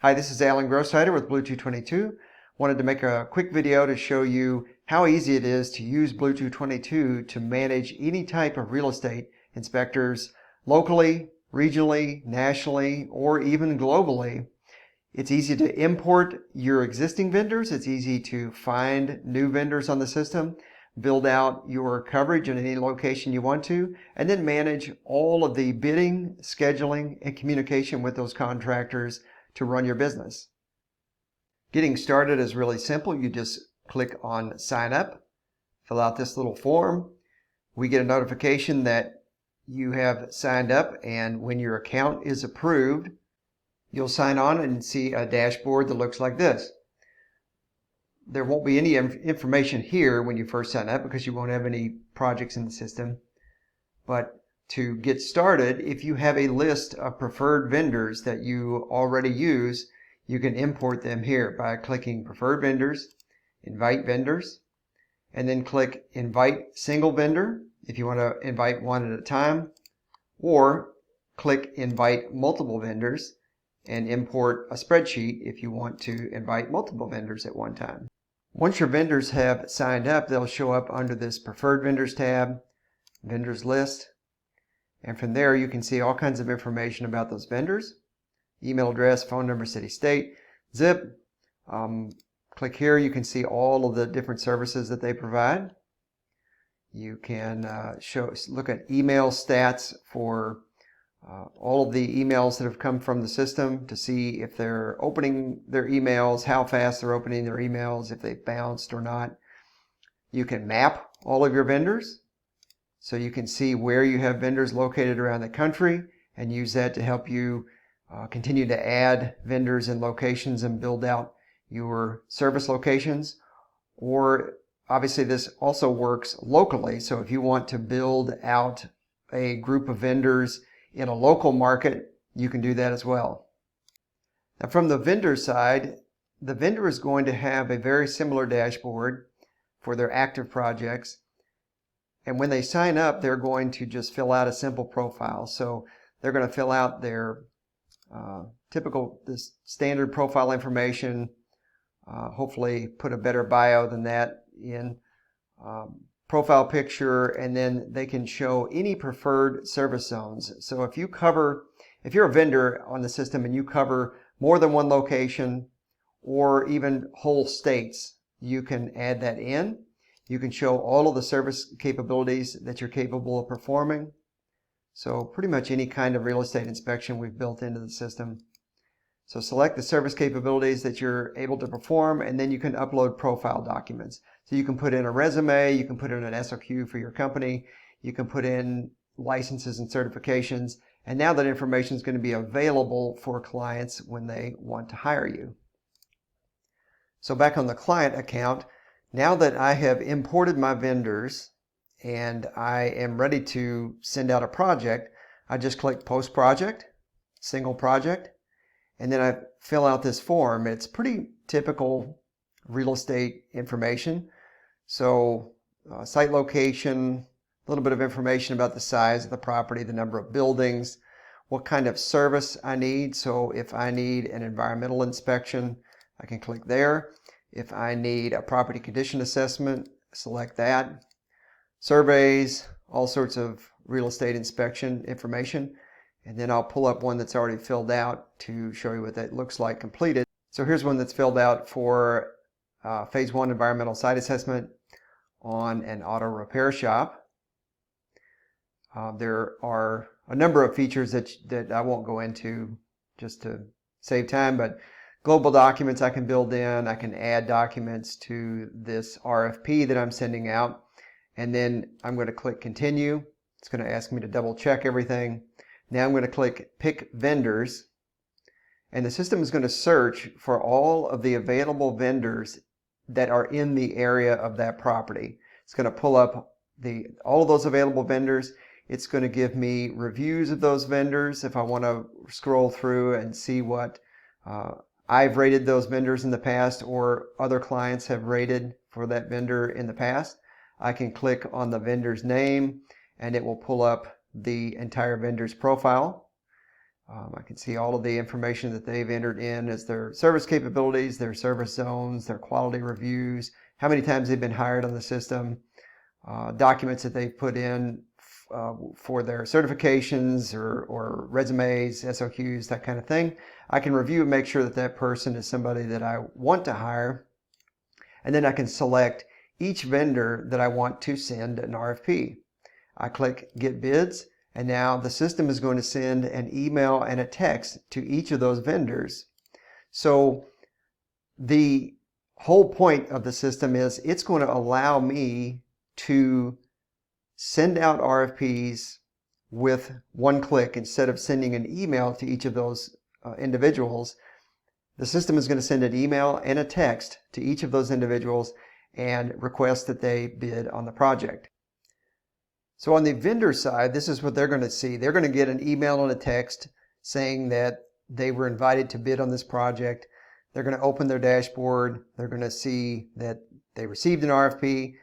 Hi, this is Alan Grossheider with Blue222. Wanted to make a quick video to show you how easy it is to use Blue222 to manage any type of real estate inspectors locally, regionally, nationally, or even globally. It's easy to import your existing vendors. It's easy to find new vendors on the system, build out your coverage in any location you want to, and then manage all of the bidding, scheduling, and communication with those contractors to run your business. Getting started is really simple. You just click on sign up, fill out this little form. We get a notification that you have signed up, and when your account is approved, you'll sign on and see a dashboard that looks like this. There won't be any information here when you first sign up because you won't have any projects in the system. But to get started, if you have a list of preferred vendors that you already use, you can import them here by clicking Preferred Vendors, Invite Vendors, and then click Invite Single Vendor if you want to invite one at a time, or click Invite Multiple Vendors and import a spreadsheet if you want to invite multiple vendors at one time. Once your vendors have signed up, they'll show up under this Preferred Vendors tab, Vendors List, and from there you can see all kinds of information about those vendors: email address, phone number, city, state, zip. Click here, you can see all of the different services that they provide. You can look at email stats for all of the emails that have come from the system to see if they're opening their emails, how fast they're opening their emails, if they've bounced or not. You can map all of your vendors, so you can see where you have vendors located around the country and use that to help you continue to add vendors and locations and build out your service locations. Or obviously this also works locally, so if you want to build out a group of vendors in a local market, you can do that as well. Now from the vendor side, the vendor is going to have a very similar dashboard for their active projects. And when they sign up, they're going to just fill out a simple profile. So they're going to fill out their this standard profile information, hopefully put a better bio than that in, profile picture, and then they can show any preferred service zones. So if you're a vendor on the system and you cover more than one location or even whole states, you can add that in. You can show all of the service capabilities that you're capable of performing. So pretty much any kind of real estate inspection we've built into the system. So select the service capabilities that you're able to perform, and then you can upload profile documents. So you can put in a resume, you can put in an SOQ for your company, you can put in licenses and certifications, and now that information is going to be available for clients when they want to hire you. So back on the client account, now that I have imported my vendors and I am ready to send out a project, I just click Post Project, Single Project, and then I fill out this form. It's pretty typical real estate information. So site location, a little bit of information about the size of the property, the number of buildings, what kind of service I need. So if I need an environmental inspection, I can click there. If I need a property condition assessment, select that. Surveys, all sorts of real estate inspection information. And then I'll pull up one that's already filled out to show you what that looks like completed. So here's one that's filled out for Phase 1 environmental site assessment on an auto repair shop. There are a number of features that I won't go into just to save time, but global documents I can build in. I can add documents to this RFP that I'm sending out. And then I'm going to click Continue. It's going to ask me to double check everything. Now I'm going to click Pick Vendors, and the system is going to search for all of the available vendors that are in the area of that property. It's going to pull up all of those available vendors. It's going to give me reviews of those vendors if I want to scroll through and see what I've rated those vendors in the past or other clients have rated for that vendor in the past. I can click on the vendor's name and it will pull up the entire vendor's profile. I can see all of the information that they've entered in as their service capabilities, their service zones, their quality reviews, how many times they've been hired on the system, documents that they've put in for their certifications or resumes, SOQs, that kind of thing. I can review and make sure that that person is somebody that I want to hire. And then I can select each vendor that I want to send an RFP. I click Get Bids, and now the system is going to send an email and a text to each of those vendors. So the whole point of the system is it's going to allow me to send out RFPs with one click instead of sending an email to each of those individuals. The system is going to send an email and a text to each of those individuals and request that they bid on the project. So on the vendor side, this is what they're going to see. They're going to get an email and a text saying that they were invited to bid on this project. They're going to open their dashboard. They're going to see that they received an RFP,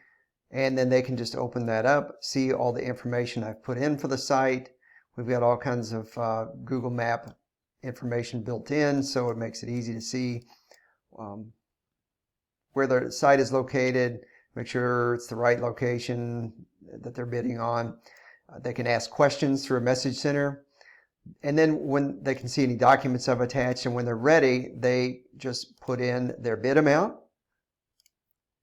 and then they can just open that up, see all the information I've put in for the site. We've got all kinds of Google Map information built in, so it makes it easy to see where the site is located, make sure it's the right location that they're bidding on. They can ask questions through a message center. And then when they can see any documents I've attached, and when they're ready, they just put in their bid amount.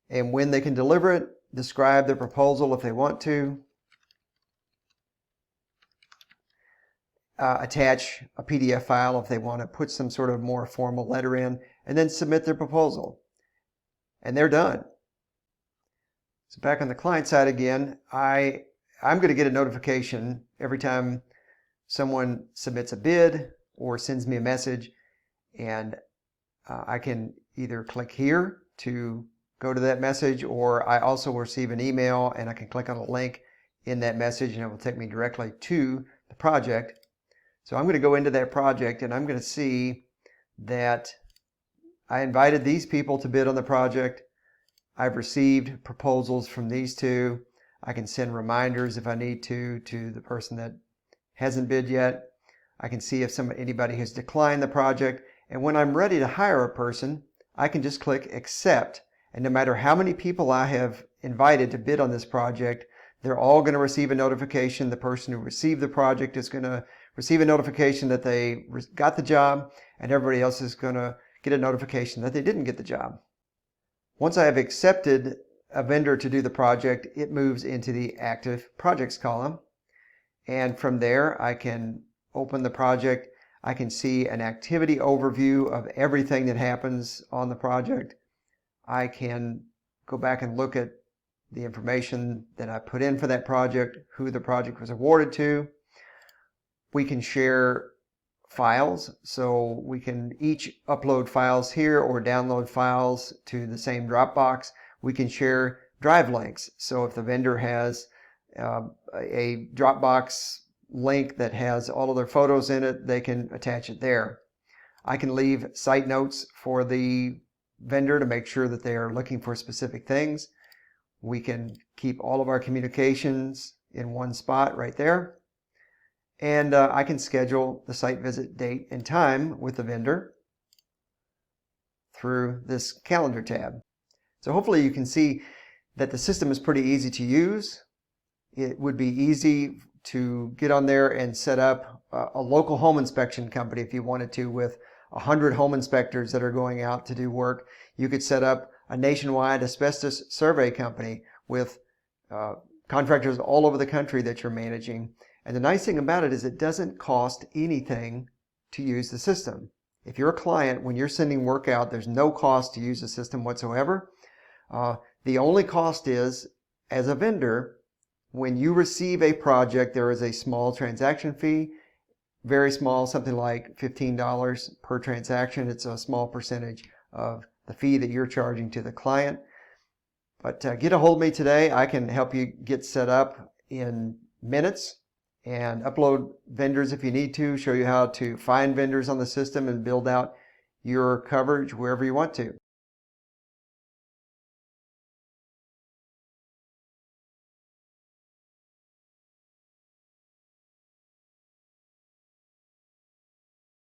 And when they can deliver it, describe their proposal if they want to. Attach a PDF file if they want to put some sort of more formal letter in, and then submit their proposal. And they're done. So back on the client side again, I'm going to get a notification every time someone submits a bid or sends me a message, and I can either click here to go to that message, or I also receive an email and I can click on a link in that message and it will take me directly to the project. So I'm going to go into that project and I'm going to see that I invited these people to bid on the project. I've received proposals from these two. I can send reminders if I need to the person that hasn't bid yet. I can see if anybody has declined the project. And when I'm ready to hire a person, I can just click Accept. And no matter how many people I have invited to bid on this project, they're all going to receive a notification. The person who received the project is going to receive a notification that they got the job, and everybody else is going to get a notification that they didn't get the job. Once I have accepted a vendor to do the project, it moves into the Active Projects column. And from there, I can open the project. I can see an activity overview of everything that happens on the project. I can go back and look at the information that I put in for that project, who the project was awarded to. We can share files, so we can each upload files here or download files to the same Dropbox. We can share drive links, so if the vendor has a Dropbox link that has all of their photos in it, they can attach it there. I can leave site notes for the vendor to make sure that they are looking for specific things. We can keep all of our communications in one spot right there. And I can schedule the site visit date and time with the vendor through this calendar tab. So hopefully you can see that the system is pretty easy to use. It would be easy to get on there and set up a local home inspection company if you wanted to, with 100 home inspectors that are going out to do work. You could set up a nationwide asbestos survey company with contractors all over the country that you're managing. And the nice thing about it is it doesn't cost anything to use the system. If you're a client, when you're sending work out, there's no cost to use the system whatsoever. The only cost is, as a vendor, when you receive a project, there is a small transaction fee, very small, something like $15 per transaction. It's a small percentage of the fee that you're charging to the client. But get a hold of me today. I can help you get set up in minutes and upload vendors if you need to, show you how to find vendors on the system and build out your coverage wherever you want to.